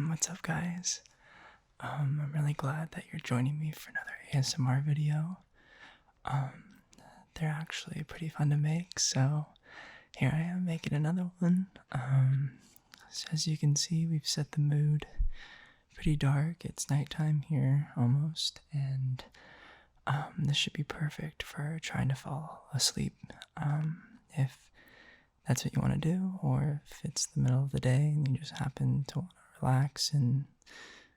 What's up, guys? I'm really glad that you're joining me for another ASMR video. They're actually pretty fun to make, so here I am making another one. So as you can see, we've set the mood pretty dark. It's nighttime here, almost, and this should be perfect for trying to fall asleep. If that's what you want to do, or if it's the middle of the day and you just happen to want to relax and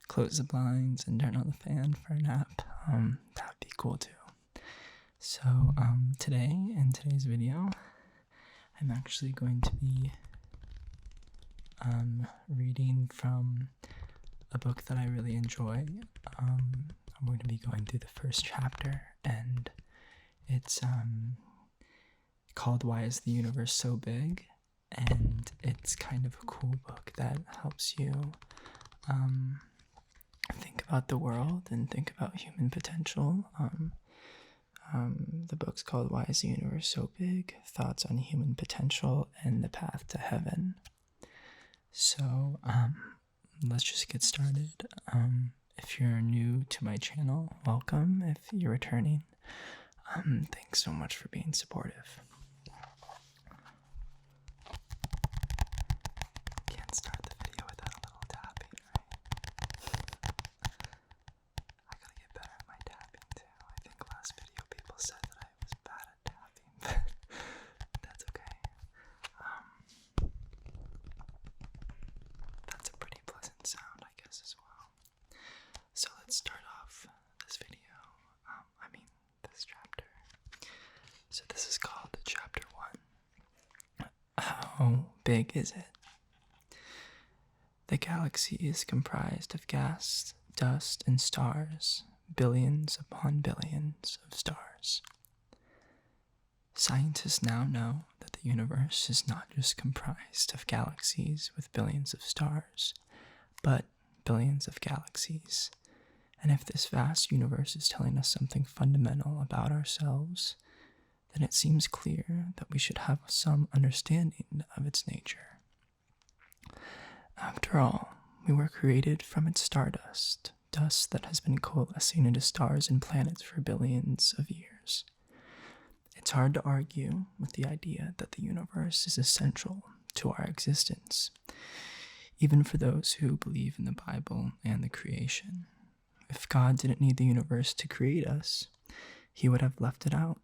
close the blinds and turn on the fan for a nap, that would be cool too. So today, in today's video, I'm actually going to be reading from a book that I really enjoy. I'm going to be going through the first chapter, and it's called Why is the Universe So Big? And it's kind of a cool book that helps you think about the world and think about human potential. The book's called Why is the Universe So Big? Thoughts on Human Potential and the Path to Heaven. So let's just get started. If you're new to my channel, welcome. If you're returning, thanks so much for being supportive. Can't start the video without a little tapping, right? I gotta get better at my tapping too. I think last video people said that I was bad at tapping, but that's okay. That's a pretty pleasant sound, I guess, as well. So let's start off this video, this chapter. So this is called Chapter 1. How big is it? The galaxy is comprised of gas, dust, and stars, billions upon billions of stars. Scientists now know that the universe is not just comprised of galaxies with billions of stars, but billions of galaxies. And if this vast universe is telling us something fundamental about ourselves, then it seems clear that we should have some understanding of its nature. After all, we were created from its stardust, dust that has been coalescing into stars and planets for billions of years. It's hard to argue with the idea that the universe is essential to our existence, even for those who believe in the Bible and the creation. If God didn't need the universe to create us, he would have left it out.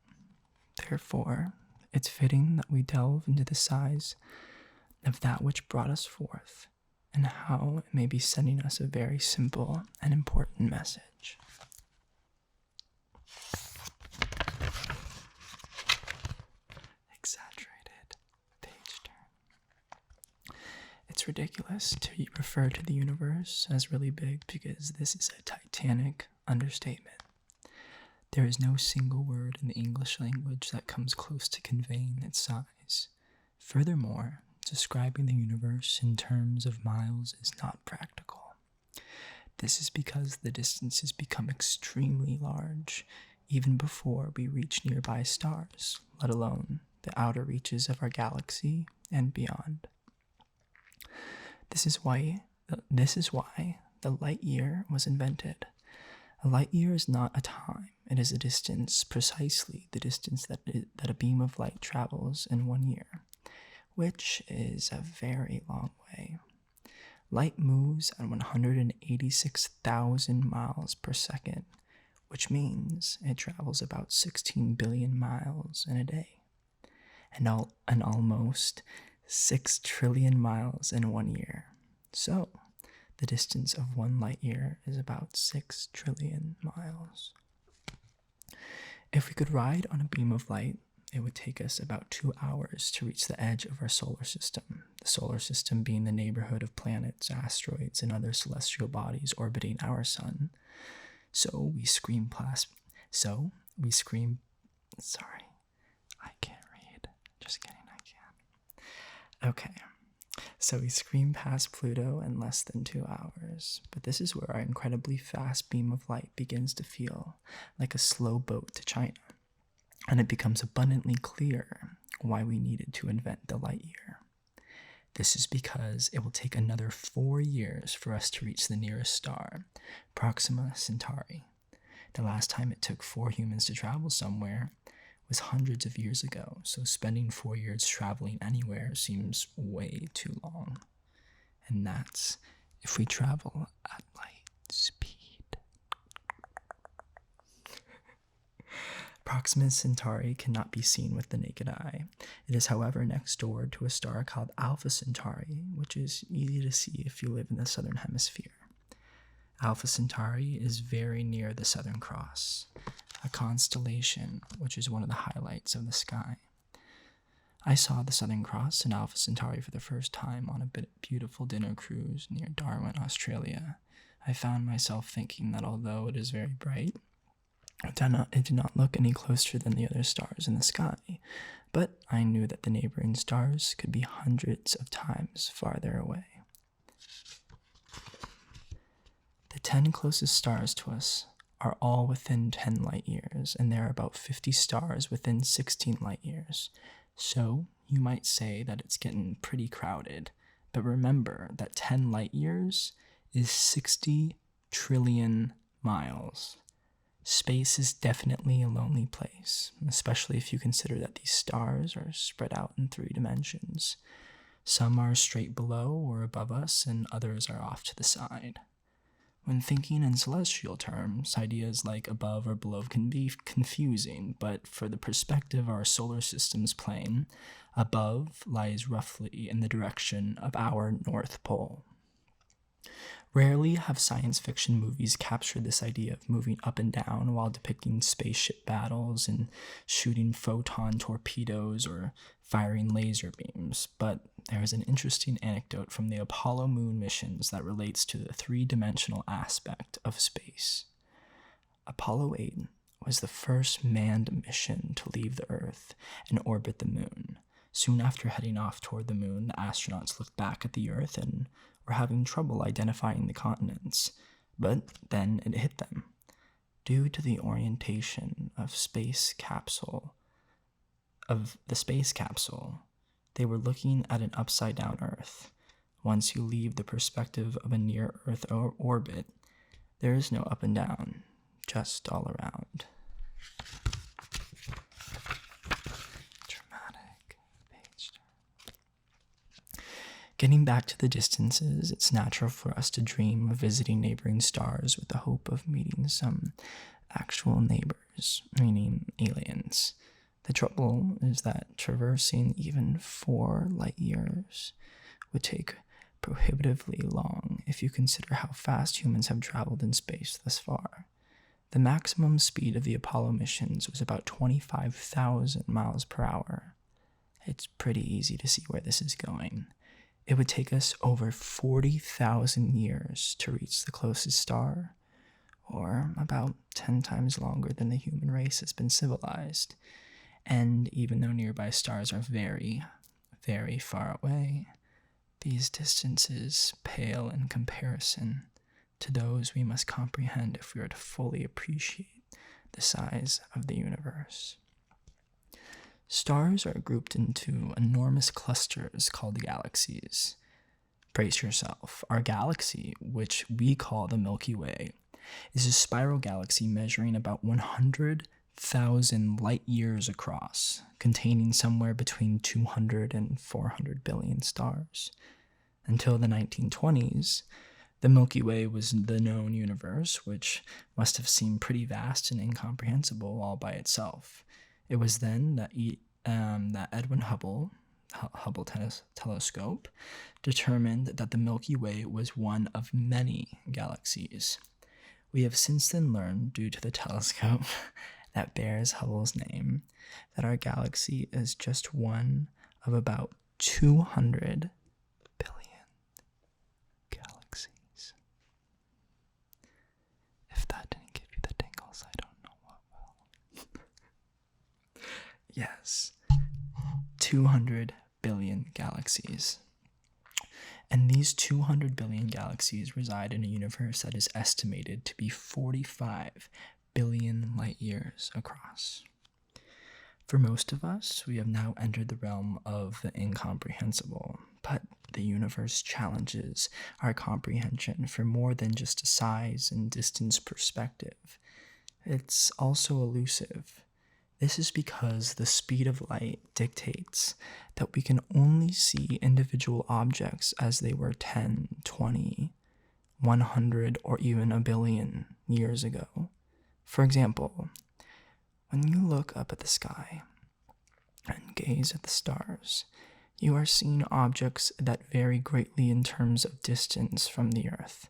Therefore, it's fitting that we delve into the size of that which brought us forth, and how it may be sending us a very simple and important message. Exaggerated page turn. It's ridiculous to refer to the universe as really big because this is a titanic understatement. There is no single word in the English language that comes close to conveying its size. Furthermore, describing the universe in terms of miles is not practical. This is because the distances become extremely large even before we reach nearby stars, let alone the outer reaches of our galaxy and beyond. This is why the light year was invented. A light year is not a time, it is a distance, precisely the distance that a beam of light travels in 1 year, which is a very long way. Light moves at 186,000 miles per second, which means it travels about 16 billion miles in a day, and almost 6 trillion miles in 1 year. So, the distance of 1 light year is about 6 trillion miles. If we could ride on a beam of light, it would take us about 2 hours to reach the edge of our solar system, the solar system being the neighborhood of planets, asteroids, and other celestial bodies orbiting our sun. Sorry, I can't read. Just kidding, I can. Okay. So we scream past Pluto in less than 2 hours, but this is where our incredibly fast beam of light begins to feel like a slow boat to China, and it becomes abundantly clear why we needed to invent the light year. This is because it will take another 4 years for us to reach the nearest star, Proxima Centauri. The last time it took 4 humans to travel somewhere was hundreds of years ago, so spending 4 years traveling anywhere seems way too long. And that's if we travel at light speed. Proxima Centauri cannot be seen with the naked eye. It is, however, next door to a star called Alpha Centauri, which is easy to see if you live in the southern hemisphere. Alpha Centauri is very near the Southern Cross, a constellation which is one of the highlights of the sky. I saw the Southern Cross and Alpha Centauri for the first time on a beautiful dinner cruise near Darwin, Australia. I found myself thinking that although it is very bright, it did not look any closer than the other stars in the sky, but I knew that the neighboring stars could be hundreds of times farther away. The 10 closest stars to us are all within 10 light years, and there are about 50 stars within 16 light years. So you might say that it's getting pretty crowded, but remember that 10 light years is 60 trillion miles. Space is definitely a lonely place, especially if you consider that these stars are spread out in 3 dimensions. Some are straight below or above us, and others are off to the side. When thinking in celestial terms, ideas like above or below can be confusing, but for the perspective our solar system's playing, above lies roughly in the direction of our North Pole. Rarely have science fiction movies captured this idea of moving up and down while depicting spaceship battles and shooting photon torpedoes or firing laser beams, but there is an interesting anecdote from the Apollo moon missions that relates to the 3-dimensional aspect of space. Apollo 8 was the first manned mission to leave the Earth and orbit the moon. Soon after heading off toward the moon, the astronauts looked back at the Earth and were having trouble identifying the continents, but then it hit them. Due to the orientation of the space capsule, they were looking at an upside-down Earth. Once you leave the perspective of a near-Earth orbit, there is no up and down, just all around. Getting back to the distances, it's natural for us to dream of visiting neighboring stars with the hope of meeting some actual neighbors, meaning aliens. The trouble is that traversing even 4 light years would take prohibitively long if you consider how fast humans have traveled in space thus far. The maximum speed of the Apollo missions was about 25,000 miles per hour. It's pretty easy to see where this is going. It would take us over 40,000 years to reach the closest star, or about 10 times longer than the human race has been civilized. And even though nearby stars are very, very far away, these distances pale in comparison to those we must comprehend if we are to fully appreciate the size of the universe. Stars are grouped into enormous clusters called galaxies. Brace yourself. Our galaxy, which we call the Milky Way, is a spiral galaxy measuring about 100,000 light years across, containing somewhere between 200 and 400 billion stars. Until the 1920s, the Milky Way was the known universe, which must have seemed pretty vast and incomprehensible all by itself. It was then that Edwin Hubble telescope determined that the Milky Way was one of many galaxies. We have since then learned, due to the telescope that bears Hubble's name, that our galaxy is just one of about 200 billion galaxies. If that didn't give you the tingles, I don't know what will. Yes, 200 billion galaxies. And these 200 billion galaxies reside in a universe that is estimated to be 45 billion light years across. For most of us, we have now entered the realm of the incomprehensible, but The universe challenges our comprehension for more than just a size and distance perspective. It's also elusive. This is because the speed of light dictates that we can only see individual objects as they were 10, 20, 100, or even a billion years ago. For example, when you look up at the sky and gaze at the stars, you are seeing objects that vary greatly in terms of distance from the Earth.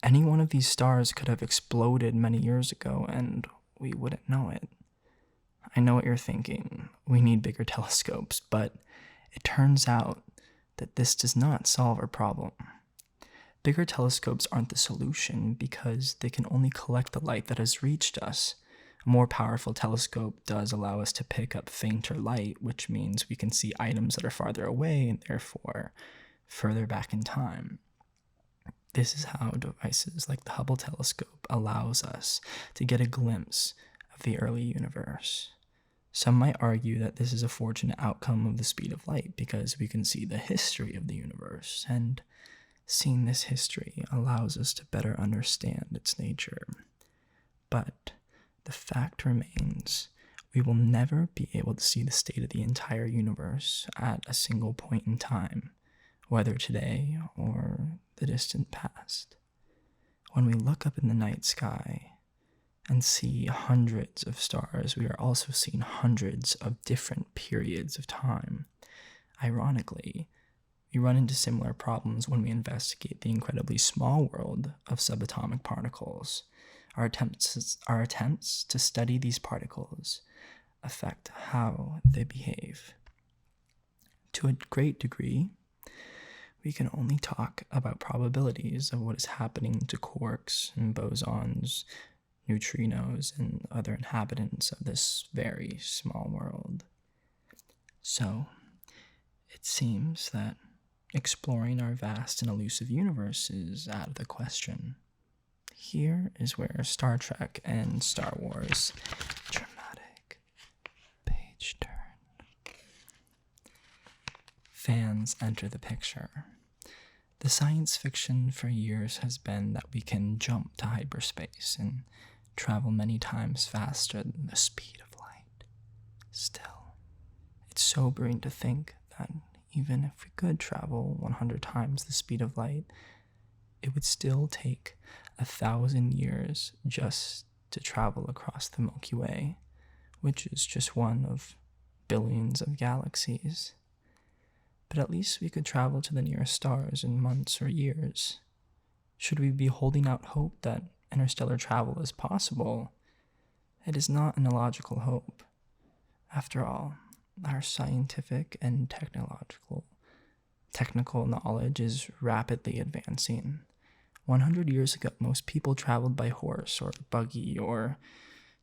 Any one of these stars could have exploded many years ago, and we wouldn't know it. I know what you're thinking. We need bigger telescopes, but it turns out that this does not solve our problem. Bigger telescopes aren't the solution because they can only collect the light that has reached us. A more powerful telescope does allow us to pick up fainter light, which means we can see items that are farther away and therefore further back in time. This is how devices like the Hubble telescope allows us to get a glimpse of the early universe. Some might argue that this is a fortunate outcome of the speed of light because we can see the history of the universe, and seeing this history allows us to better understand its nature. But the fact remains, we will never be able to see the state of the entire universe at a single point in time, whether today or the distant past. When we look up in the night sky and see hundreds of stars, we are also seeing hundreds of different periods of time. Ironically, we run into similar problems when we investigate the incredibly small world of subatomic particles. Our attempts to study these particles affect how they behave. To a great degree, we can only talk about probabilities of what is happening to quarks and bosons, neutrinos, and other inhabitants of this very small world. So, it seems that exploring our vast and elusive universe is out of the question. Here is where Star Trek and Star Wars dramatic page turn. Fans enter the picture. The science fiction for years has been that we can jump to hyperspace and travel many times faster than the speed of light. Still, it's sobering to think that even if we could travel 100 times the speed of light, it would still take 1,000 years just to travel across the Milky Way, which is just one of billions of galaxies. But at least we could travel to the nearest stars in months or years. Should we be holding out hope that interstellar travel is possible? It is not an illogical hope. After all, our scientific and technical knowledge is rapidly advancing. 100 years ago, most people traveled by horse or buggy or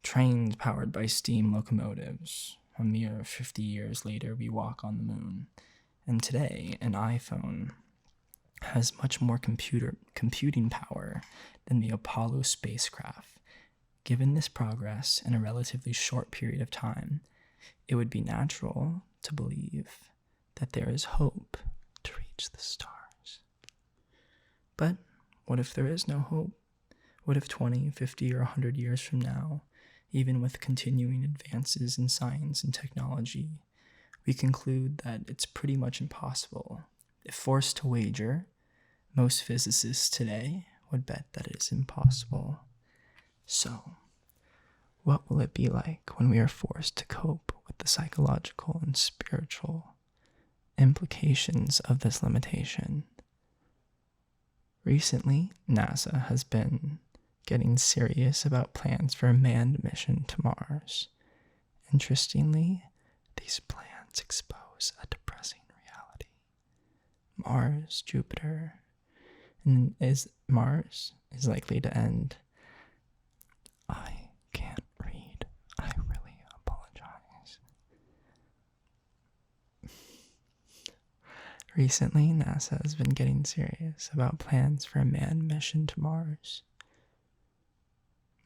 trains powered by steam locomotives. A mere 50 years later, we walk on the moon. And today, an iPhone has much more computing power than the Apollo spacecraft. Given this progress in a relatively short period of time, it would be natural to believe that there is hope to reach the stars. But what if there is no hope? What if 20, 50, or 100 years from now, even with continuing advances in science and technology, we conclude that it's pretty much impossible? If forced to wager, most physicists today would bet that it is impossible. So, what will it be like when we are forced to cope with the psychological and spiritual implications of this limitation? Recently, NASA has been getting serious about plans for a manned mission to Mars. Interestingly, these plans expose a depressing reality. Mars is likely to end. I can't read. I really apologize. Recently, NASA has been getting serious about plans for a manned mission to Mars.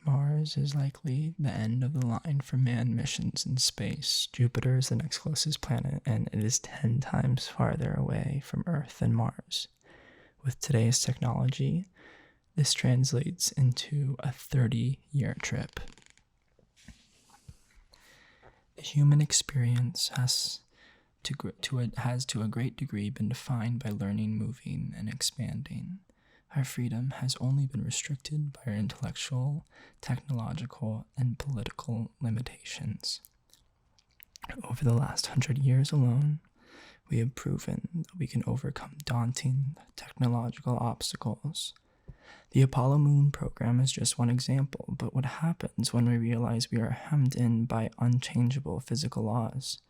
Mars is likely the end of the line for manned missions in space. Jupiter is the next closest planet, and it is 10 times farther away from Earth than Mars. With today's technology, this translates into a 30-year trip. The human experience has to a great degree been defined by learning, moving, and expanding. Our freedom has only been restricted by our intellectual, technological, and political limitations. Over the last 100 years alone, we have proven that we can overcome daunting technological obstacles. The Apollo Moon program is just one example, but what happens when we realize we are hemmed in by unchangeable physical laws?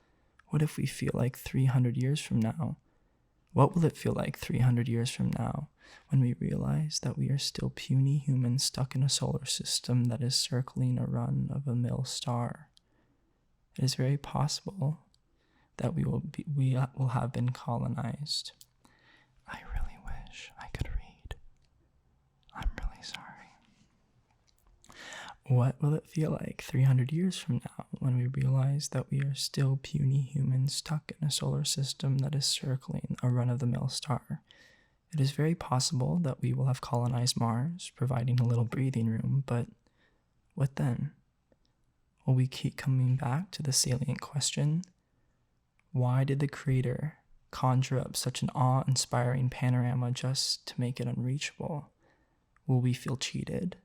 What if we feel like 300 years from now? What will it feel like 300 years from now when we realize that we are still puny humans stuck in a solar system that is circling a run-of-the-mill star? It is very possible that we will have been colonized. I really wish I could read. I'm really sorry. What will it feel like 300 years from now when we realize that we are still puny humans stuck in a solar system that is circling a run-of-the-mill star? It is very possible that we will have colonized Mars, providing a little breathing room, but what then? Will we keep coming back to the salient question? Why did the Creator conjure up such an awe-inspiring panorama just to make it unreachable? Will we feel cheated?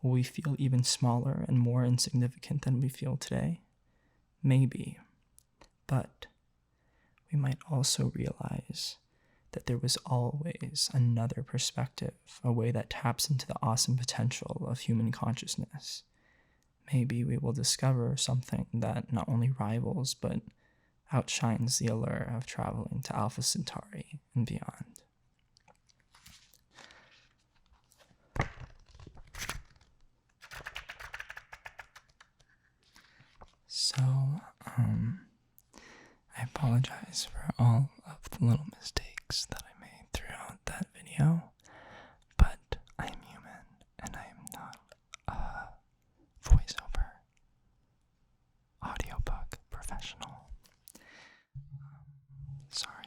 Will we feel even smaller and more insignificant than we feel today? Maybe. But we might also realize that there was always another perspective, a way that taps into the awesome potential of human consciousness. Maybe we will discover something that not only rivals, but outshines the allure of traveling to Alpha Centauri and beyond. So, I apologize for all of the little mistakes that I made throughout that video, but I am human, and I am not a voiceover audiobook professional. Sorry.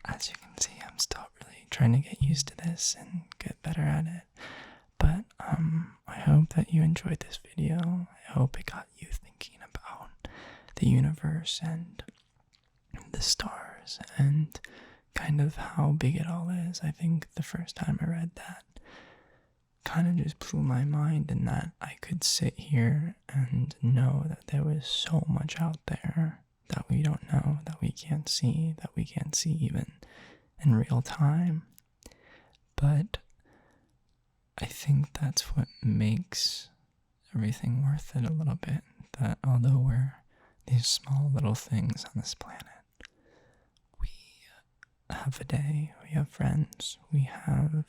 As you can see, I'm still really trying to get used to this and get better at it. But I hope that you enjoyed this video. I hope it got you thinking about the universe and the stars and kind of how big it all is. I think the first time I read that kind of just blew my mind, in that I could sit here and know that there was so much out there that we don't know, that we can't see even in real time. But I think that's what makes everything worth it a little bit, that although we're these small little things on this planet, we have a day, we have friends, we have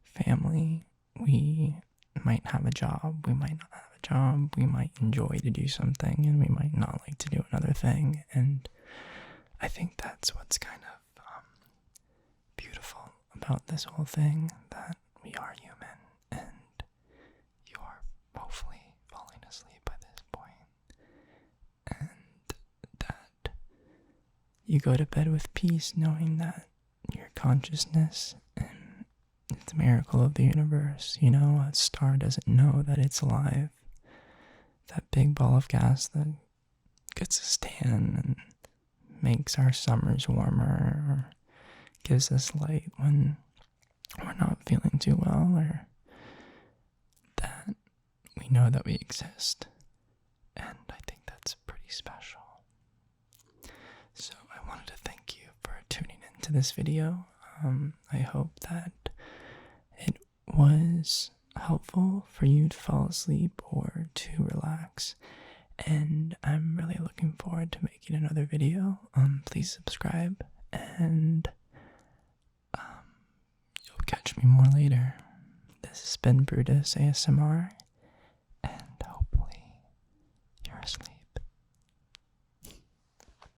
family, we might have a job, we might not have a job, we might enjoy to do something, and we might not like to do another thing, and I think that's what's kind of beautiful about this whole thing, that we are human, and you are hopefully falling asleep by this point, and that you go to bed with peace knowing that your consciousness and it's the miracle of the universe. You know, a star doesn't know that it's alive. That big ball of gas that gets us tan and makes our summers warmer, or gives us light when we're not feeling too well, or that we know that we exist. And I think that's pretty special. So I wanted to thank you for tuning into this video. I hope that it was helpful for you to fall asleep or to relax. And I'm really looking forward to making another video. Please subscribe, and you'll catch me more later. This has been Brutus ASMR,